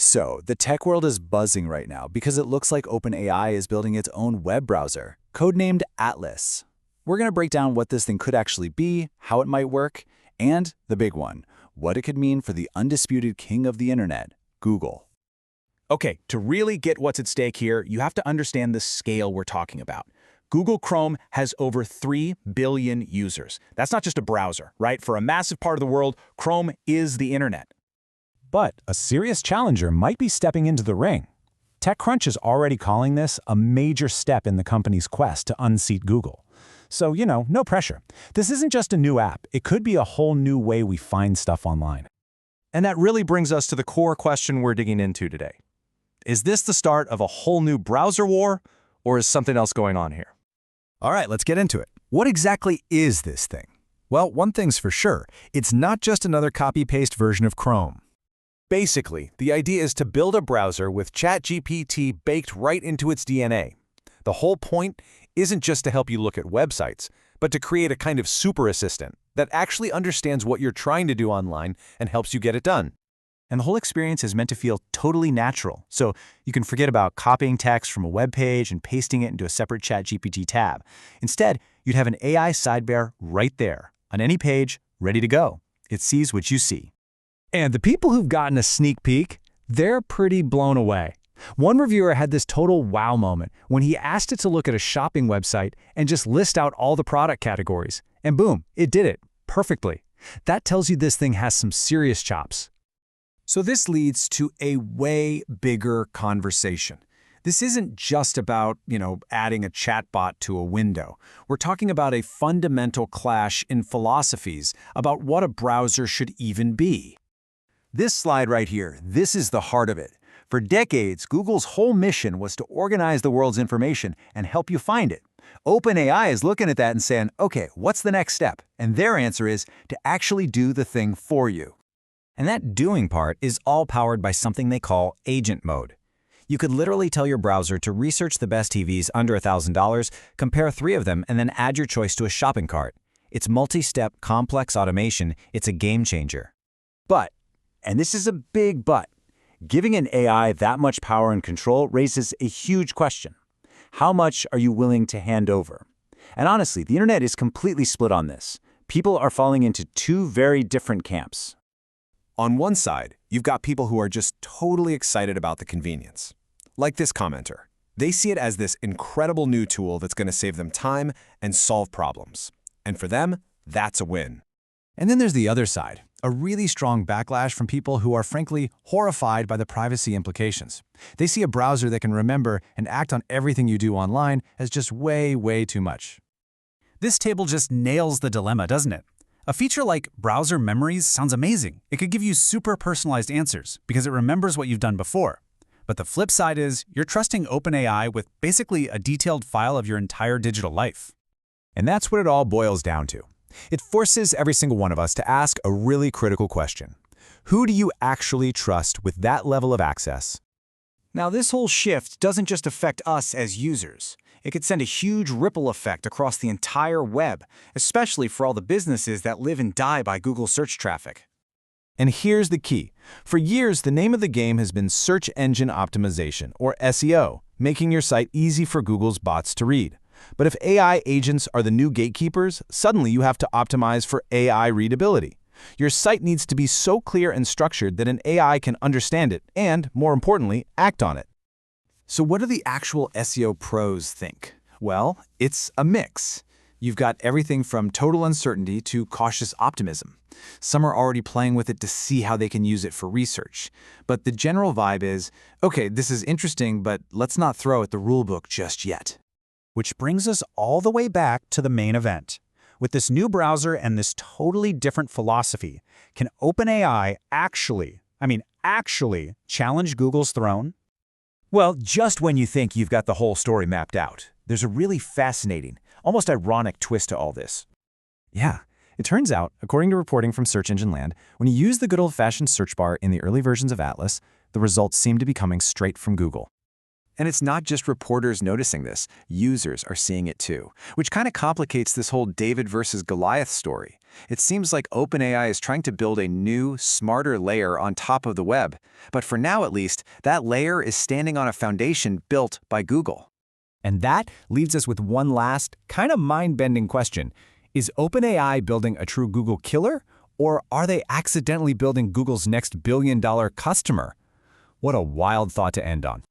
So, the tech world is buzzing right now because it looks like OpenAI is building its own web browser, codenamed Atlas. We're going to break down what this thing could actually be, how it might work, and the big one, what it could mean for the undisputed king of the internet, Google. Okay, to really get what's at stake here, you have to understand the scale we're talking about. Google Chrome has over 3 billion users. That's not just a browser, right? For a massive part of the world, Chrome is the internet. But a serious challenger might be stepping into the ring. TechCrunch is already calling this a major step in the company's quest to unseat Google. So, no pressure. This isn't just a new app. It could be a whole new way we find stuff online. And that really brings us to the core question we're digging into today. Is this the start of a whole new browser war, or is something else going on here? All right, let's get into it. What exactly is this thing? Well, one thing's for sure. It's not just another copy-paste version of Chrome. Basically, the idea is to build a browser with ChatGPT baked right into its DNA. The whole point isn't just to help you look at websites, but to create a kind of super assistant that actually understands what you're trying to do online and helps you get it done. And the whole experience is meant to feel totally natural, so you can forget about copying text from a web page and pasting it into a separate ChatGPT tab. Instead, you'd have an AI sidebar right there, on any page, ready to go. It sees what you see. And the people who've gotten a sneak peek, they're pretty blown away. One reviewer had this total wow moment when he asked it to look at a shopping website and just list out all the product categories. And boom, it did it perfectly. That tells you this thing has some serious chops. So this leads to a way bigger conversation. This isn't just about, adding a chatbot to a window. We're talking about a fundamental clash in philosophies about what a browser should even be. This slide right here, this is the heart of it. For decades, Google's whole mission was to organize the world's information and help you find it. OpenAI is looking at that and saying, okay, what's the next step? And their answer is to actually do the thing for you. And that doing part is all powered by something they call agent mode. You could literally tell your browser to research the best TVs under $1,000, compare 3 of them, and then add your choice to a shopping cart. It's multi-step, complex automation. It's a game changer. But, and this is a big but, giving an AI that much power and control raises a huge question. How much are you willing to hand over? And honestly, the internet is completely split on this. People are falling into 2 very different camps. On one side, you've got people who are just totally excited about the convenience. Like this commenter. They see it as this incredible new tool that's going to save them time and solve problems. And for them, that's a win. And then there's the other side, a really strong backlash from people who are frankly horrified by the privacy implications. They see a browser that can remember and act on everything you do online as just way, way too much. This table just nails the dilemma, doesn't it? A feature like browser memories sounds amazing. It could give you super personalized answers because it remembers what you've done before. But the flip side is you're trusting OpenAI with basically a detailed file of your entire digital life. And that's what it all boils down to. It forces every single one of us to ask a really critical question. Who do you actually trust with that level of access? Now, this whole shift doesn't just affect us as users. It could send a huge ripple effect across the entire web, especially for all the businesses that live and die by Google search traffic. And here's the key. For years, the name of the game has been search engine optimization, or SEO, making your site easy for Google's bots to read. But if AI agents are the new gatekeepers, suddenly you have to optimize for AI readability. Your site needs to be so clear and structured that an AI can understand it and, more importantly, act on it. So what do the actual SEO pros think? Well, it's a mix. You've got everything from total uncertainty to cautious optimism. Some are already playing with it to see how they can use it for research. But the general vibe is, okay, this is interesting, but let's not throw at the rulebook just yet. Which brings us all the way back to the main event. With this new browser and this totally different philosophy, can OpenAI actually challenge Google's throne? Well, just when you think you've got the whole story mapped out, there's a really fascinating, almost ironic twist to all this. Yeah, it turns out, according to reporting from Search Engine Land, when you use the good old-fashioned search bar in the early versions of Atlas, the results seem to be coming straight from Google. And it's not just reporters noticing this, users are seeing it too, which kind of complicates this whole David versus Goliath story. It seems like OpenAI is trying to build a new, smarter layer on top of the web. But for now at least, that layer is standing on a foundation built by Google. And that leaves us with one last, kind of mind-bending question. Is OpenAI building a true Google killer, or are they accidentally building Google's next billion-dollar customer? What a wild thought to end on.